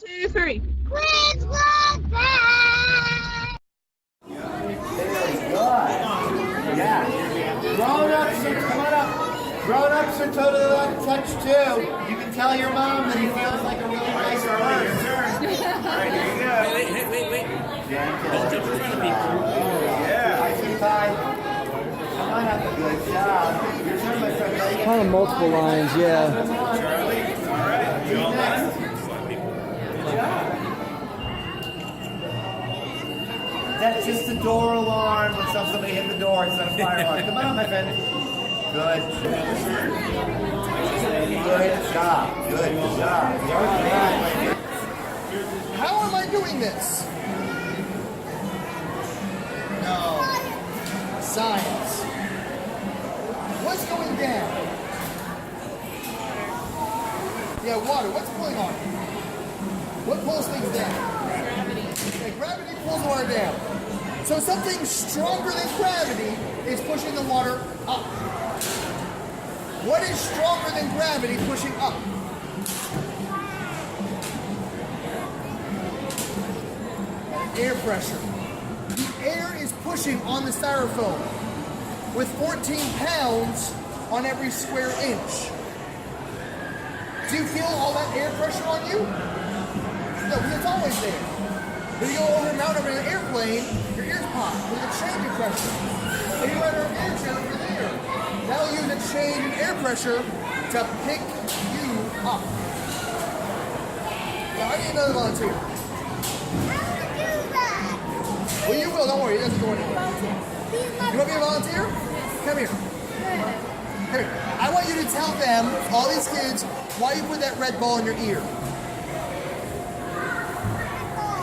2, 3. Quiz Walk Back! Very good. Yeah. Grown-ups are, come on up. Grown-ups are totally untouched too. You can tell your mom that he feels like a really nice person. Your turn. All right, here you go. Wait. Gentle. Don't jump in front of people. Yeah. I see five. Come on up. Good job. Your turn, my friend. Kind of multiple lines, yeah. Charlie. All right. Who's next? Good job. That's just a door alarm when somebody hit the door instead of fire alarm. Come on, my friend. Good. Good job. Good job. How am I doing this? No. Science. What's going down? Yeah, water. What's pulling on it? What pulls things down? Gravity. Okay, gravity pulls water down. So something stronger than gravity is pushing the water up. What is stronger than gravity pushing up? Air pressure. The air is pushing on the styrofoam with 14 pounds on every square inch. Do you feel all that air pressure on you? No, because it's always there. When you go over a mountain in an airplane, your ears pop with a change in pressure. If you run an air chair over there, that'll use a change in air pressure to pick you up. Now, I need another volunteer. Well, you will, don't worry, it doesn't go anywhere. You want to be a volunteer? Come here. Come here. I want you to tell them, all these kids, why you put that red ball in your ear.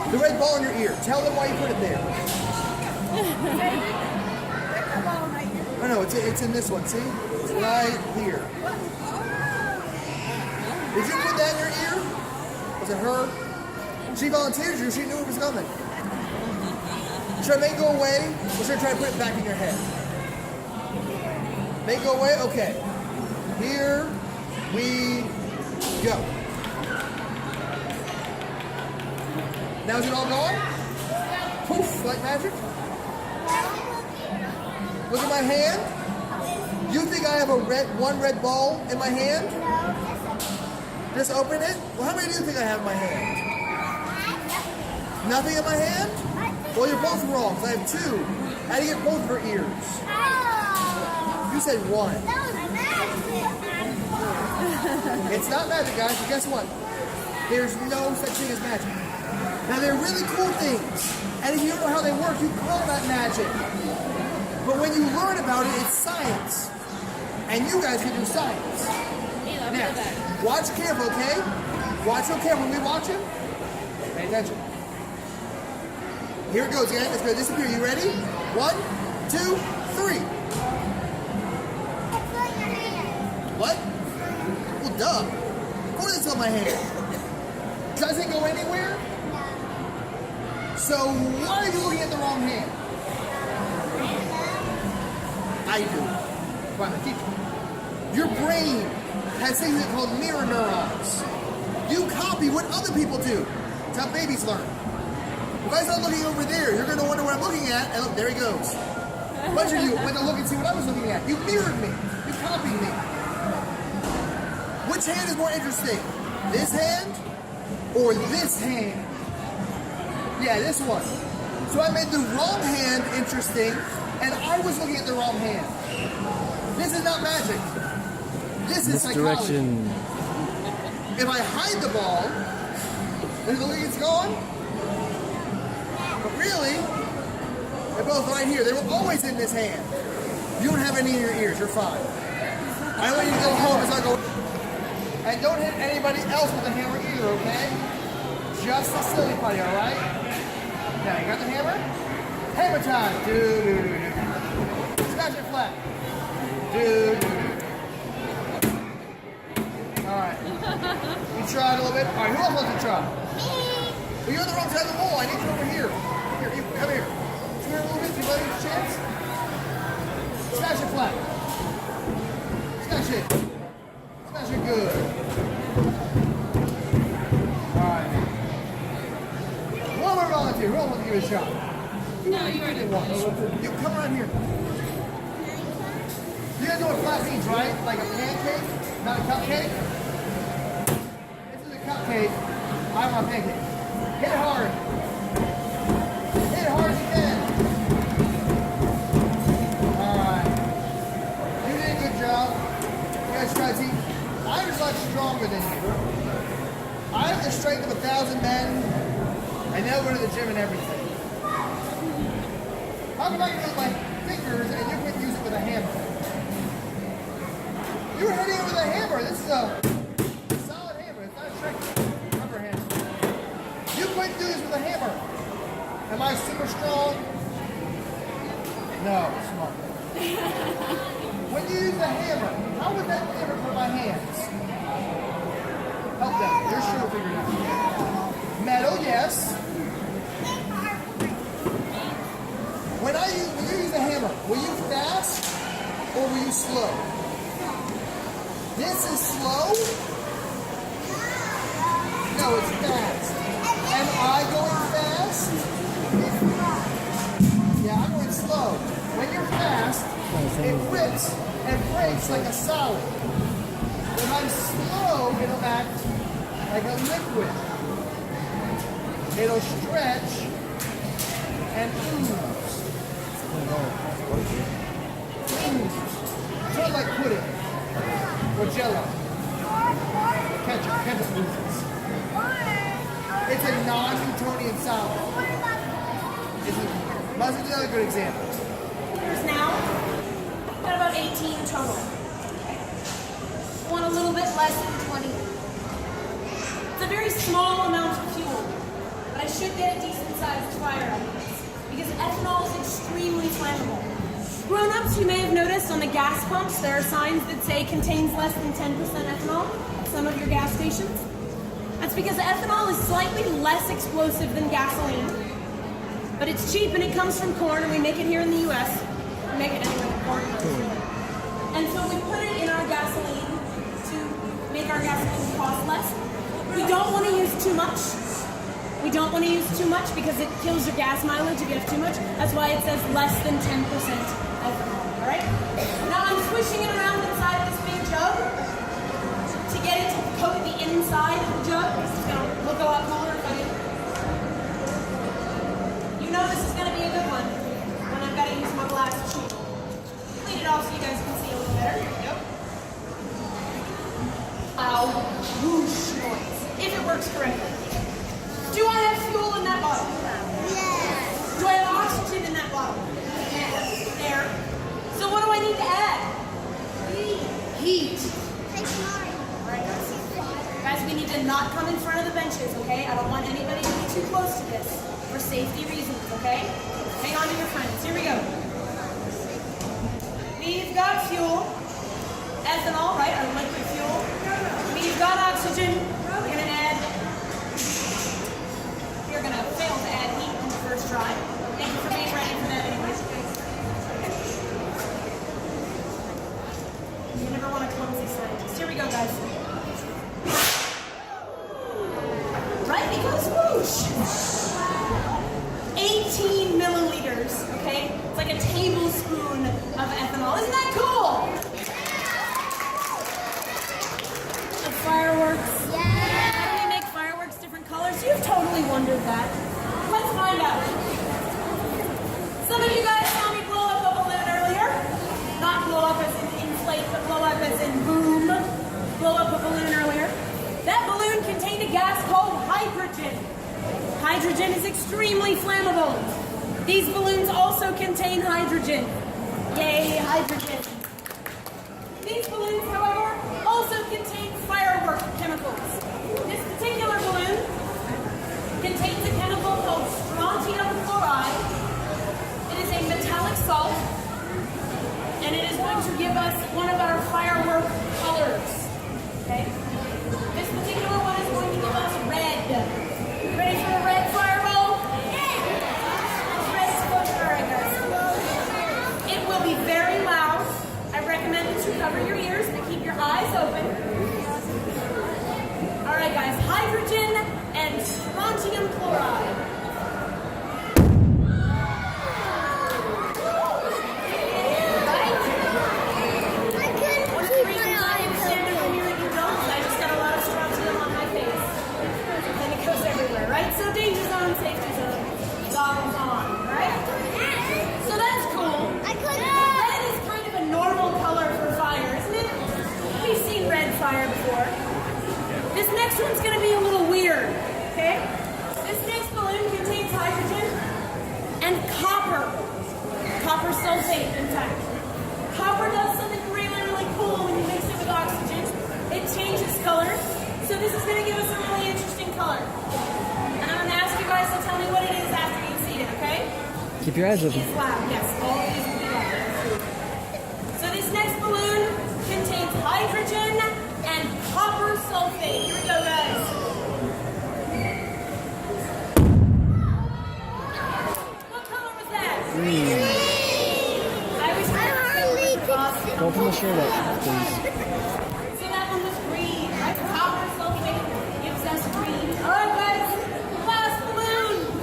The red ball in your ear. Tell them why you put it there. Oh no, it's in this one, see? It's right here. Did you put that in your ear? Was it her? She volunteered you, she knew it was coming. Should I make it go away, or should I try to put it back in your head? Make it go away? Okay. Here we go. Now is it all gone? Poof, like magic? Look at my hand. You think I have one red ball in my hand? Just open it? Well, how many do you think I have in my hand? Nothing in my hand? Well, you're both wrong, because I have two. How do you get both of her ears? You said one. It's not magic, guys, but guess what? There's no such thing as magic. Now, they're really cool things. And if you don't know how they work, you call that magic. But when you learn about it, it's science. And you guys can do science. Now, watch careful, okay? Watch real careful. When we watch him, pay attention. Here it goes, guys. It's going to disappear. You ready? 1, 2, 3. What? Well, duh. Of course it's on my hand. Doesn't go anywhere? So why are you looking at the wrong hand? I do. Well, I'm a teacher. Your brain has things called mirror neurons. You copy what other people do. That's how babies learn. If I start looking over there, you're going to wonder what I'm looking at, and look, there he goes. A bunch of you went to look and see what I was looking at. You mirrored me. You copied me. Which hand is more interesting? This hand or this hand? Yeah, this one. So I made the wrong hand interesting, and I was looking at the wrong hand. This is not magic. This is psychology. Misdirection. If I hide the ball, then the lead's gone. But really, they're both right here. They were always in this hand. You don't have any in your ears. You're fine. I want you to go home as I go. And don't hit anybody else with the hammer either, okay? Just the silly putty, all right? Now, you got the hammer? Hammer time. Do-do-do-do. Smash it flat. Do-do-do. All right. You tried a little bit. All right, who else wants to try? Well, you're on the wrong side of the wall. I need you over here. Here, you, come here. Come here a little bit. Do you want a chance? Smash it flat. Smash it. Smash it good. All right. give it a shot. No, you already Once. You come around here. You guys know what flat means, right? Like a pancake, not a cupcake. This is a cupcake. I want a pancake. Hit it hard. Hit it hard as you can. Alright. You did a good job. You guys try to see. I'm just a lot stronger than you. I have the strength of 1,000 men. I now go to the gym and everything. How come I can use my fingers and you can use it with a hammer? You're hitting it with a hammer. This is a solid hammer. It's not a trick rubber hammer. You couldn't do this with a hammer. Am I super strong? No, smart. When you use the hammer, how would that hammer for my hands? Help them. You're sure to figure it out. Metal, yes. When you use the hammer, will you fast or will you slow? This is slow? No, it's fast. Am I going fast? Yeah, I'm going slow. When you're fast, it rips and breaks like a solid. When I'm slow, it'll act like a liquid. It'll stretch and ooze. Sort of like pudding or jello. Ketchup oozes. It's a non-Newtonian solid. Mustard's another good example. Here's now. Got about 18 total. Want a little bit less than 20. It's a very small amount of fuel, but I should get a decent sized fire out of this because ethanol is extremely flammable. Grown-ups, you may have noticed on the gas pumps there are signs that say contains less than 10% ethanol at some of your gas stations. That's because ethanol is slightly less explosive than gasoline, but it's cheap and it comes from corn, and we make it here in the U.S. We make it anyway, corn. And so we put it in our gasoline to make our gasoline cost less. We don't want to use too much. We don't want to use too much because it kills your gas mileage if you have too much. That's why it says less than 10% ethanol, all right? Now I'm swishing it around inside this big jug to get it to coat the inside of the jug. This is going to look a lot cooler if I do. You know this is going to be a good one when I've got to use my glass sheet. Clean it off so you guys can see a little better. Here we go. Loud whoosh noise, if it works correctly. Do I have fuel in that bottle? Yes. Do I have oxygen in that bottle? Yes. Air. So what do I need to add? Heat. Alright guys. Guys, we need to not come in front of the benches, okay? I don't want anybody to be too close to this for safety reasons, okay? Hang on to your friends. Here we go. We've got fuel. Ethanol, right? Our liquid fuel. We've got oxygen. We're going to add... You're going to fail to add heat in the first try. Thank you for being ready for that anyways. You never want to clumsy scientist. Here we go, guys. Right? Because whoosh! 18 milliliters, okay? It's like a tablespoon of ethanol. Isn't that cool? The fireworks. Yes. How do we make fireworks different colors? You've totally wondered that. Let's find out. Some of you guys saw me blow up a balloon earlier. Not blow up as in inflate, but blow up as in boom. Blow up a balloon earlier. That balloon contained a gas called hydrogen. Hydrogen is extremely flammable. These balloons also contain hydrogen. Yay, hydrogen. These balloons, however, also contain firework chemicals. This particular balloon contains a chemical called strontium chloride. It is a metallic salt, and it is going to give us one of our firework colors. Okay? This particular one is going to give us red. Ready for a red fireball? Yeah! Red is very good. It will be very loud. I recommend that you cover your ears and keep your eyes open. Alright guys, hydrogen and strontium chloride. Keep your eyes open. Is loud, yes. All of these will be loud. So this next balloon contains hydrogen and copper sulfate. Here we go, guys. What color was that? Green. I was hardly awesome. Don't pull the shirt up, please. So that one was green, right? Copper sulfate gives us green. All right, guys. Last balloon.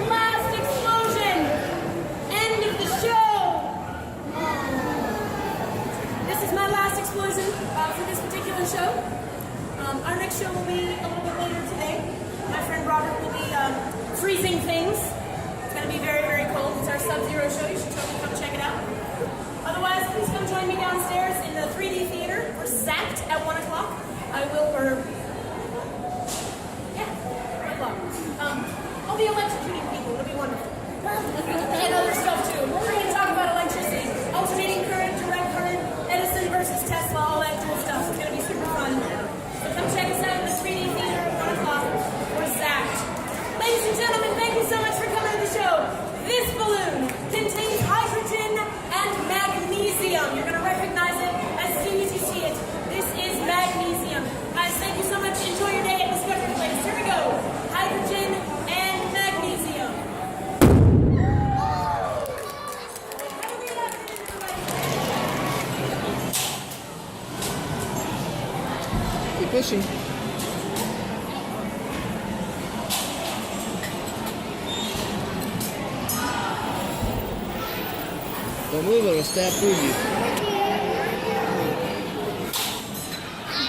Last explosion. End of the show. This is my last explosion for this particular show. Our next show will be a little bit later today. My friend Robert will be freezing things. It's going to be very, very cold. It's our Sub-Zero show. You should totally come check it out. Otherwise, please come join me downstairs in the 3D theater. We're zapped at 1 o'clock. I will, yeah, 1 o'clock. I'll be electrocuting people. It'll be wonderful. And other stuff too. We're going to talk about electricity, alternating current, direct current, Edison versus Tesla, all that cool stuff. It's going to be super fun. So come check us out in the 3D theater at 1 o'clock. We're zapped. Ladies and gentlemen, thank you so much for coming to the show. This balloon contains hydrogen and magnesium. You're going to recognize it as soon as you see it. This is magnesium. Guys, thank you so much. Enjoy your day at the Discovery Place. Here we go. Hydrogen and magnesium. Keep pushing. Don't move, it'll stab through you.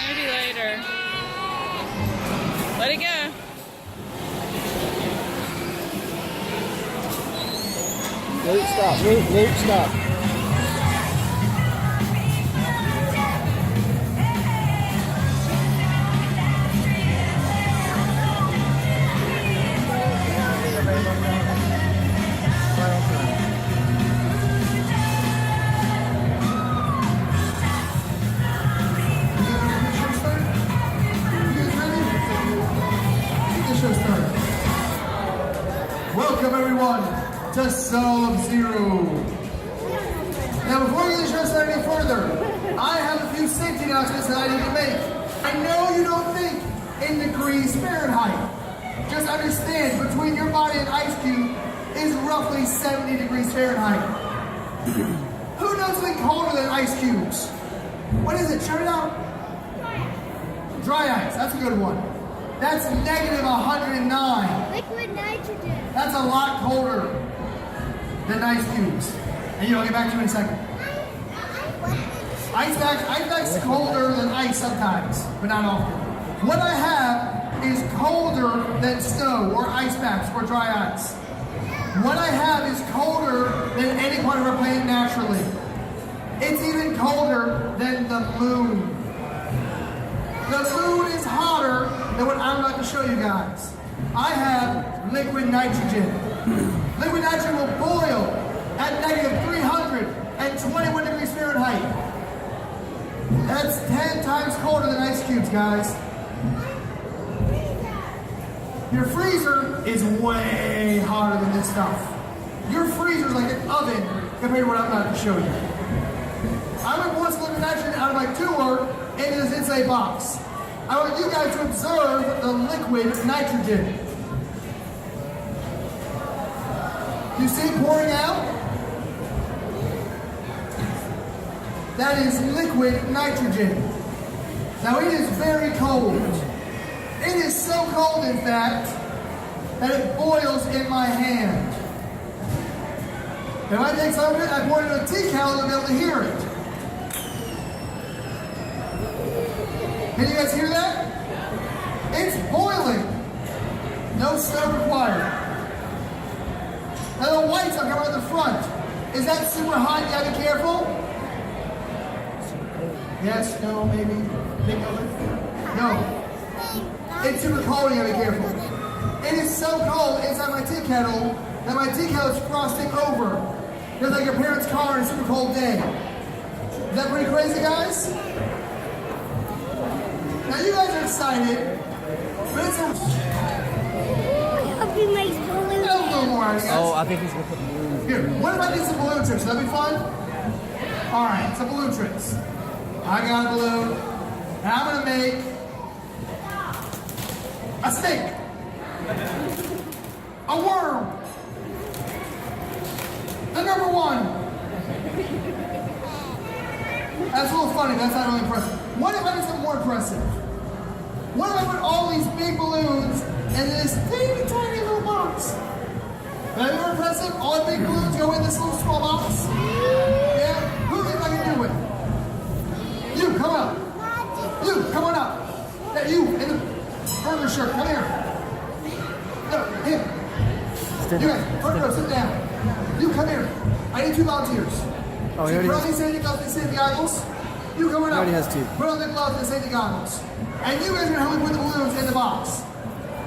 Maybe later. Let it go. Luke, stop. Luke, stop. Welcome everyone to Sub-Zero. Now before we get the show started any further, I have a few safety announcements that I need to make. I know you don't think in degrees Fahrenheit. Just understand, between your body and ice cube is roughly 70 degrees Fahrenheit. Who knows something colder than ice cubes? What is it? Shout it out. Dry ice, that's a good one. That's negative 109. Liquid nitrogen. That's a lot colder than ice cubes. And I'll get back to you in a second. Ice packs colder than ice sometimes, but not often. What I have is colder than snow or ice packs or dry ice. What I have is colder than any part of our planet naturally. It's even colder than the moon. The moon is hotter than what I'm about to show you guys. I have liquid nitrogen. Liquid nitrogen will boil at negative 321 degrees Fahrenheit. That's 10 times colder than ice cubes, guys. Your freezer is way hotter than this stuff. Your freezer's like an oven compared to what I'm about to show you. I would pour some liquid nitrogen out of my cooler into this insulated box. I want you guys to observe the liquid nitrogen. You see it pouring out? That is liquid nitrogen. Now it is very cold. It is so cold, in fact, that it boils in my hand. If I take some of it, I pour it into a tea kettle to be able to hear it. Can you guys hear that? It's boiling. No stove required. Now the whites are coming at the front. Is that super hot? You gotta be careful. Yes, no, maybe. Think of it. No. It's super cold, you gotta be careful. It is so cold inside my tea kettle that my tea kettle is frosting over. Just like your parents' car on a super cold day. Is that pretty crazy, guys? Now you guys are excited, but it's a Hope he makes balloons. little more out right, guys? Oh, I think he's gonna put balloons. Here, what if I did some balloon tricks? Would that be fun? All right, some balloon tricks. I got a balloon, and I'm gonna make a snake, a worm, the number one. That's a little funny, that's not really impressive. What if I did something more impressive? What if I put all these big balloons in this teeny tiny little box? Would that be more impressive? All the big balloons go in this little small box? Yeah? Who do you think I can do it? You, come up. You, come on up. Yeah, you, in the burger shirt, come here. No, him. You guys, front row, sit down. You, come here. I need 2 volunteers. Oh, he already put on has. these safety gloves and safety goggles. You coming up. He already has 2. Put on the gloves and safety goggles. And you guys are gonna help me put the balloons in the box.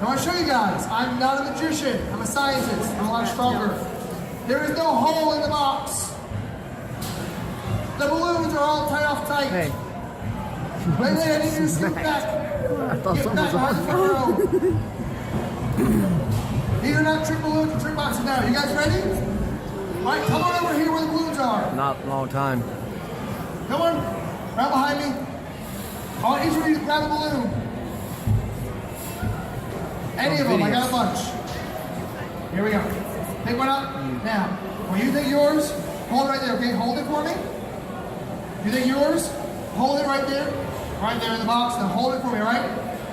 I want to show you guys, I'm not a magician, I'm a scientist, I'm a lot stronger. There is no hole in the box. The balloons are all tied off tight. Hey. Wait, I need you to scoot back. I thought Get something back was behind the front row. These are not trick balloons or trick boxes now. You guys ready? All right, come on over here where the balloons are. Not a long time. Come on, right behind me. I want each of you to grab a balloon. Any of them, I got a bunch. Here we go. Pick one up. Now, when you think yours, hold it right there, okay? Hold it for me. You think yours? Hold it right there. Right there in the box. Now hold it for me, all right?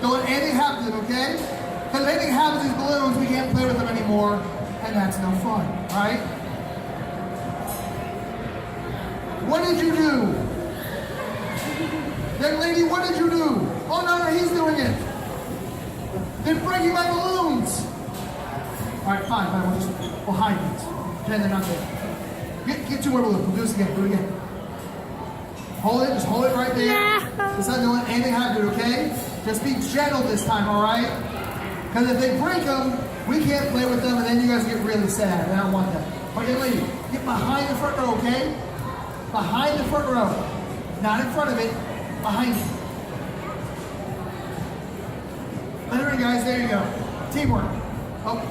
Don't let anything happen to them, okay? Because if anything happens to these balloons, we can't play with them anymore, and that's no fun, all right? What did you do? Young lady, what did you do? Oh, no, he's doing it. They're breaking my balloons. All right, fine, we'll hide these. Pretend they're not there. Get 2 more balloons. We'll do this again. Do it again. Hold it. Just hold it right there. This time, don't let anything happen to it, okay? Just be gentle this time, all right? Because if they break them, we can't play with them, and then you guys get really sad, and I don't want that. All right, young lady, get behind the front row, okay? Behind the front row. Not in front of it. Behind it. Let her in, guys. There you go. Teamwork. Oh.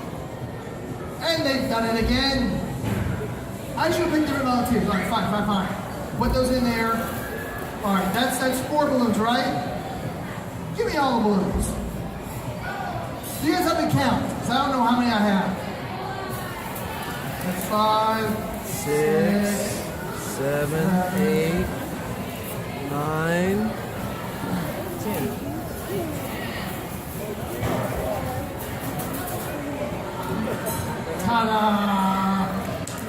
And they've done it again. I should have picked different volunteers. All right, fine. Put those in there. All right, that's 4 balloons, right? Give me all the balloons. You guys help me count, because I don't know how many I have. That's 5, 6, 7, 8, 9, 10. Ta-da!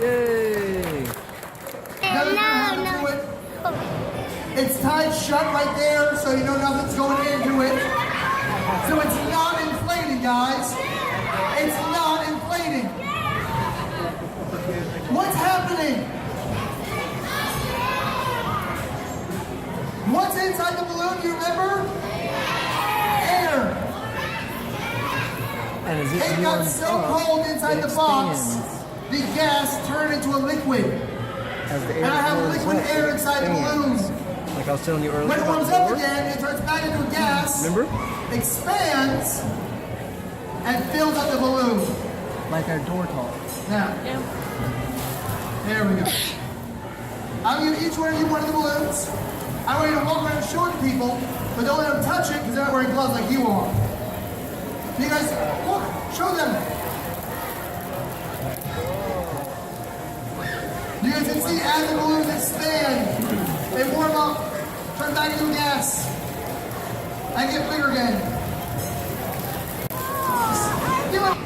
Yay! Now you're gonna have to do it. It's tied shut right there, so you know nothing's going into it. So it's not inflating, guys. It's not inflating. What's happening? What's inside the balloon, do you remember? Air. And is this It got so cold inside the box, the gas turned into a liquid. As the air And I have warms liquid up, air it inside the expands. balloon. Like I was telling you earlier When it about warms the up door. again, it turns back into a gas, Remember? expands, and fills up the balloon. Like our door talk. Now, there we go. I'm going to give each one of you one of the balloons. I want you to walk around and show it to people, but don't let them touch it because they're not wearing gloves like you are. You guys, look, show them. You guys can see as the balloons expand, they warm up, turn back into gas, and get bigger again. Give up.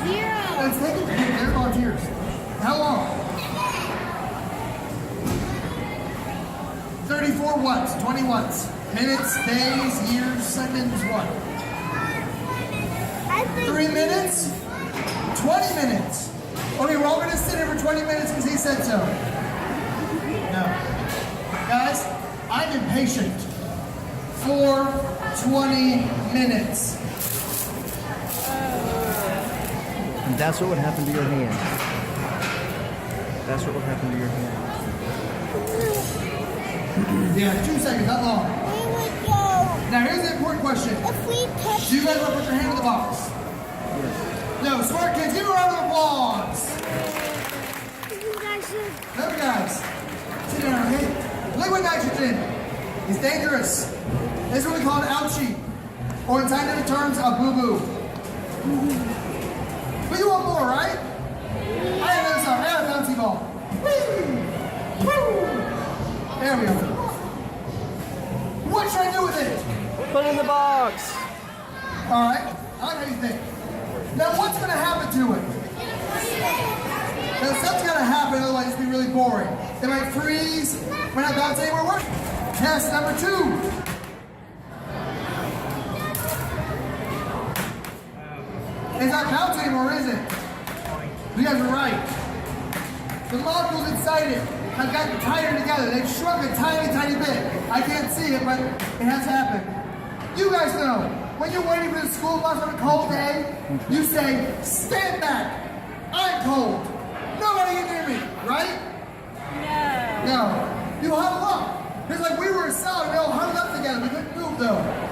0. Let's take it. They're volunteers. How long? 34 watts, 20 watts. Minutes, days, years, seconds, what? I think 3 minutes? 20 minutes. Okay, we're all going to sit here for 20 minutes because he said so. No. Guys, I'm impatient for 20 minutes. And that's what would happen to your hand. That's what would happen to your hand. Yeah, 2 seconds, not long. we would go Now here's the important question. if we touch Do you guys want to put your hand in the box? Yes. No, smart kids, give a round of applause. You guys should. Remember guys, sit down, hey, liquid nitrogen is dangerous. This is what we call an ouchie, or in scientific terms, a boo-boo. But you want more, right? I have another song, I have a bouncy ball. Woo! Woo! There we go. What should I do with it? Put it in the box. Alright, I like how you think. Now what's gonna happen to it? Now something's gonna happen, otherwise it's gonna be really boring. They might freeze, might not bounce anywhere. Work. Test number 2. It's not bouncing anymore, is it? You guys are right. The molecules inside it have gotten tighter together. They've shrunk a tiny, tiny bit. I can't see it, but it has happened. You guys know, when you're waiting for the school bus on a cold day, you say, stand back. I'm cold. Nobody can hear me, right? No. No. You huddle up. It's like we were a cell and we all huddled up together. We couldn't move though.